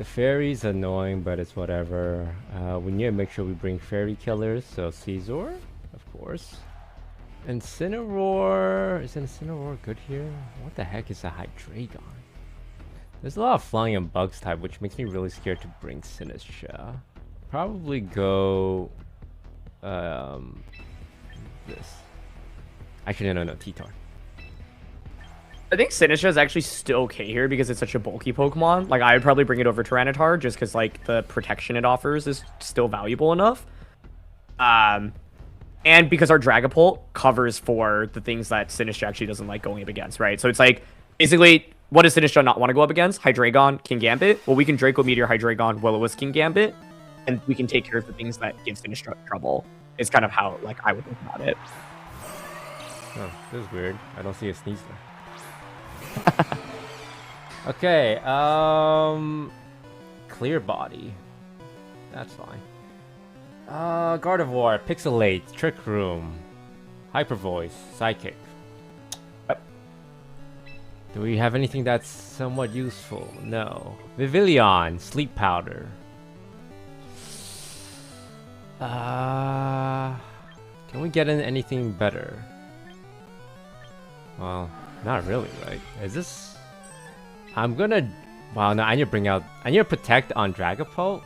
The fairy's annoying, but it's whatever. We need to make sure we bring fairy killers, so Caesar, of course. Incineroar, is Incineroar good here? What the heck is a Hydreigon? There's a lot of flying and bugs type, which makes me really scared to bring Sinistra. Probably go this. Actually, no, T-Tar. I think Sinistra is actually still okay here because it's such a bulky Pokemon. Like, I would probably bring it over Tyranitar just because, like, the protection it offers is still valuable enough. And because our Dragapult covers for the things that Sinistra actually doesn't like going up against, right? So it's like, basically, what does Sinistra not want to go up against? Hydreigon, King Gambit. Well, we can Draco Meteor, Hydreigon, Will-O-Wisp, King Gambit, and we can take care of the things that give Sinistra trouble. It's kind of how, like, I would think about it. Oh, this is weird. I don't see a Sneasler. Okay, clear body. That's fine. Gardevoir, Pixelate, Trick Room, Hyper Voice, Psychic. Yep. Do we have anything that's somewhat useful? No. Vivillon, Sleep Powder. Can we get in anything better? Well, not really, right? Is this... I'm gonna... Wow, no, I need to bring out... I need to Protect on Dragapult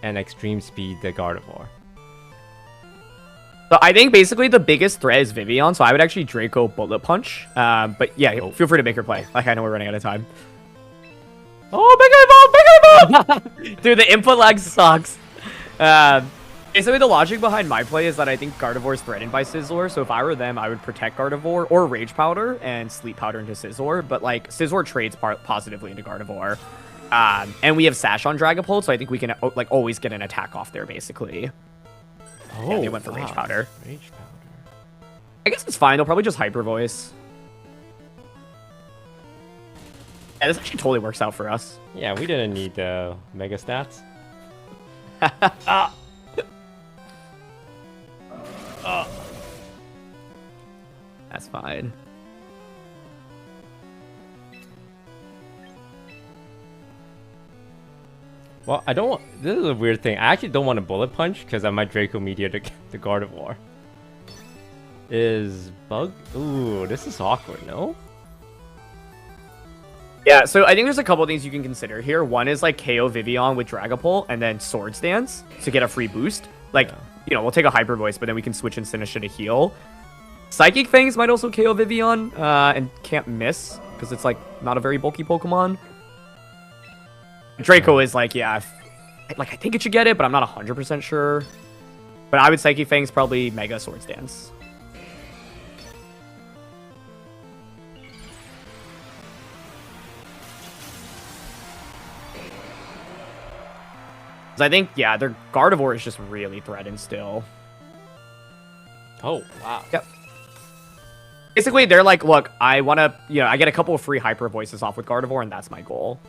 and Extreme Speed the Gardevoir. So I think basically the biggest threat is Vivillon, so I would actually Draco Bullet Punch. But yeah, feel free to make her play. Like, I know we're running out of time. Oh, big eyeball! Dude, the input lag sucks. Basically, the logic behind my play is that I think Gardevoir is threatened by Scizor, so if I were them, I would protect Gardevoir or Rage Powder and Sleep Powder into Scizor, but like, Scizor trades positively into Gardevoir. And we have Sash on Dragapult, so I think we can like always get an attack off there, basically. Oh, yeah, they went for Rage Powder. Rage Powder. I guess it's fine, they'll probably just Hyper Voice. Yeah, this actually totally works out for us. Yeah, we didn't need Mega Stats. That's fine. Well, I don't want... This is a weird thing. I actually don't want a Bullet Punch because I might Draco Meteor the Gardevoir. Is Bug... Ooh, this is awkward, no? Yeah, so I think there's a couple things you can consider here. One is like KO Vivillon with Dragapult and then Swords Dance to get a free boost. Like, you know, we'll take a Hyper Voice, but then we can switch in Sinistra to heal. Psychic Fangs might also KO Vivillon and can't miss because it's like not a very bulky Pokemon. Draco is like, yeah, I think it should get it, but I'm not 100% sure. But I would Psychic Fangs probably Mega Swords Dance. I think, yeah, their Gardevoir is just really threatened still. Oh, wow. Yep. Basically, they're like, look, I want to, you know, I get a couple of free Hyper Voices off with Gardevoir, and that's my goal.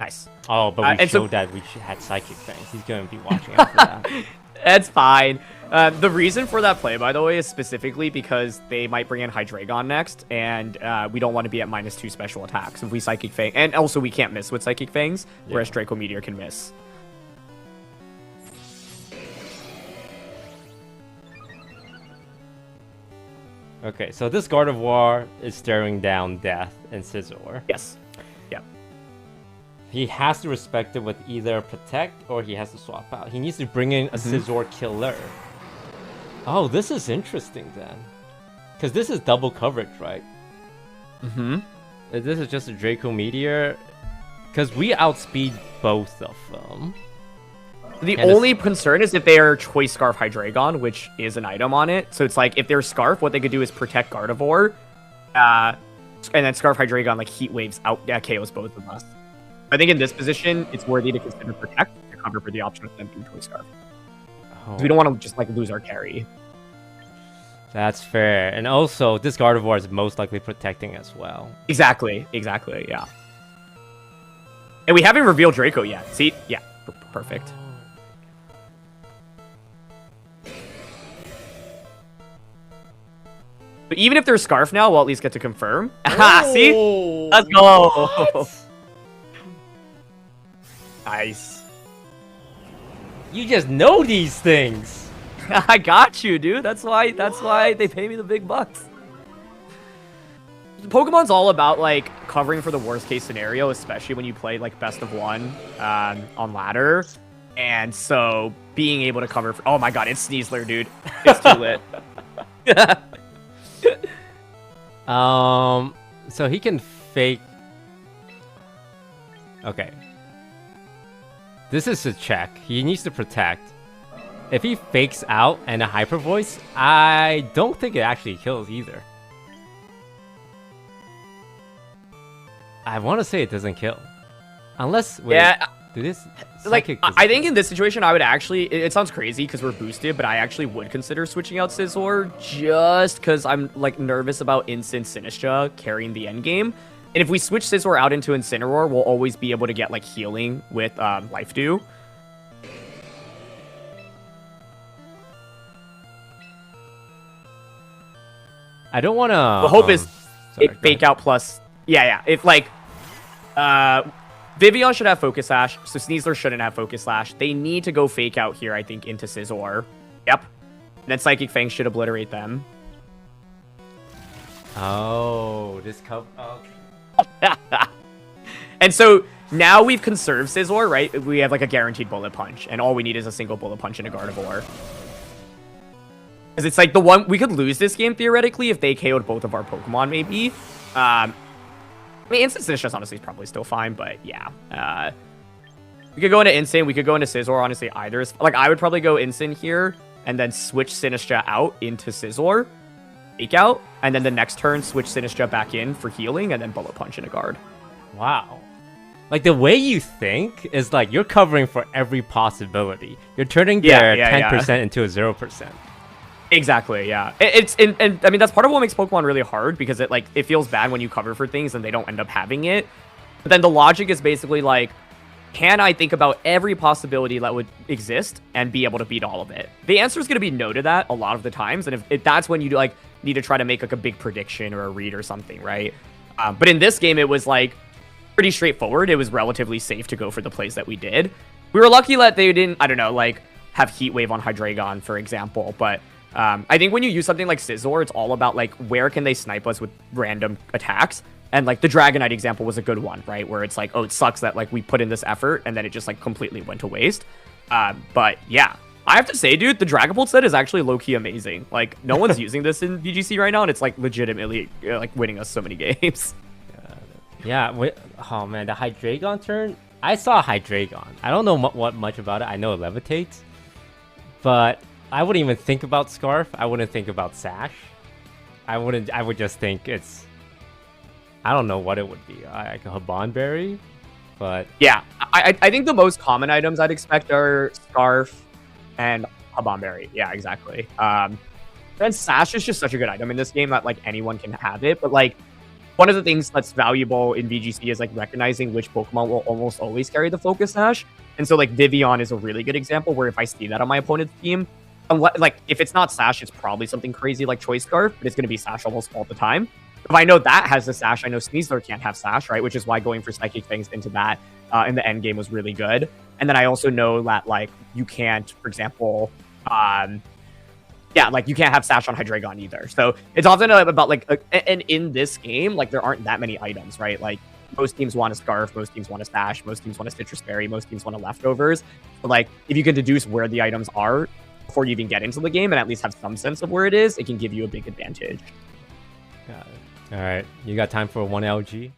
Nice. Oh, but we showed that we had Psychic Fangs. He's going to be watching out for that. That's fine. The reason for that play, by the way, is specifically because they might bring in Hydreigon next, and we don't want to be at -2 special attacks if we Psychic Fang. And also, we can't miss with Psychic Fangs, whereas Draco Meteor can miss. Okay, so this Gardevoir is staring down Death and Scizor. Yes. Yep. He has to respect it with either Protect or he has to swap out. He needs to bring in a Scizor killer. Oh, this is interesting then. Because this is double coverage, right? Mm-hmm. This is just a Draco Meteor. Because we outspeed both of them. The only concern is if they are Choice Scarf Hydreigon, which is an item on it. So it's like, if they're Scarf, what they could do is protect Gardevoir. And then Scarf Hydreigon, like, Heat Waves out, KOs both of us. I think in this position, it's worthy to consider Protect to cover for the option of them being Choice Scarf. Oh. We don't want to just, like, lose our carry. That's fair. And also, this Gardevoir is most likely protecting as well. Exactly, yeah. And we haven't revealed Draco yet. See? Yeah, perfect. But even if they're Scarf now, we'll at least get to confirm. See? Let's go! Nice. You just know these things. I got you, dude. That's why they pay me the big bucks. Pokemon's all about like covering for the worst case scenario, especially when you play like best of one on ladder. And so being able to cover for, oh my god, it's Sneasler, dude. It's too lit. So he can fake. Okay. This is a check. He needs to protect. If he fakes out and a hyper voice, I don't think it actually kills either. I want to say it doesn't kill. Unless, wait, yeah. Do this, like, I think in this situation, I would actually, it sounds crazy because we're boosted, but I actually would consider switching out Scizor just because I'm like nervous about Instant Sinistra carrying the end game. And if we switch Scizor out into Incineroar, we'll always be able to get like healing with Life Dew. I don't want to. The hope is it fake out plus. Yeah. If like, Vivian should have Focus Sash, so Sneasler shouldn't have Focus Slash. They need to go fake out here, I think, into Scizor. Yep. And then Psychic Fang should obliterate them. Oh, this cover. Oh. And so now we've conserved Scizor, right? We have like a guaranteed Bullet Punch, and all we need is a single Bullet Punch and a Gardevoir. Because it's like the one we could lose this game theoretically if they KO'd both of our Pokemon, maybe. I mean, Instant Sinistra honestly is probably still fine, but yeah. We could go into Instant, we could go into Scizor, honestly, either is... Like, I would probably go Instant here, and then switch Sinistra out into Scizor, fake out, and then the next turn, switch Sinistra back in for healing, and then Bullet Punch in a guard. Wow. Like, the way you think is like, you're covering for every possibility. You're turning their 10% into a 0%. Exactly, yeah. And I mean, that's part of what makes Pokemon really hard, because it feels bad when you cover for things and they don't end up having it. But then the logic is basically like, can I think about every possibility that would exist and be able to beat all of it? The answer is going to be no to that a lot of the times, and if that's when you like need to try to make like a big prediction or a read or something, right? But in this game, it was like pretty straightforward. It was relatively safe to go for the plays that we did. We were lucky that they didn't, I don't know, like have Heat Wave on Hydreigon, for example, but I think when you use something like Scizor, it's all about like where can they snipe us with random attacks, and like the Dragonite example was a good one, right? Where it's like, oh, it sucks that like we put in this effort and then it just like completely went to waste. But yeah, I have to say, dude, the Dragapult set is actually low-key amazing. Like no one's using this in VGC right now, and it's like legitimately like winning us so many games. Yeah. Oh man, the Hydreigon turn. I saw Hydreigon. I don't know what much about it. I know it levitates, but I wouldn't even think about Scarf. I wouldn't think about Sash. I would just think it's... I don't know what it would be. Like a Habanberry? But... Yeah. I think the most common items I'd expect are Scarf and Habanberry. Yeah, exactly. Then Sash is just such a good item in this game that like anyone can have it. But like, one of the things that's valuable in VGC is like recognizing which Pokemon will almost always carry the Focus Sash. And so like Vivian is a really good example where if I see that on my opponent's team, like, if it's not Sash, it's probably something crazy like Choice Scarf, but it's going to be Sash almost all the time. If I know that has the Sash, I know Sneasler can't have Sash, right? Which is why going for Psychic Fangs into that in the end game was really good. And then I also know that, like, you can't, for example, like, you can't have Sash on Hydreigon either. So it's often about, like, and in this game, like, there aren't that many items, right? Like, most teams want a Scarf, most teams want a Sash, most teams want a Citrus Berry, most teams want a Leftovers. But, like, if you can deduce where the items are before you even get into the game and at least have some sense of where it is, it can give you a big advantage. Got it. All right, you got time for one LG?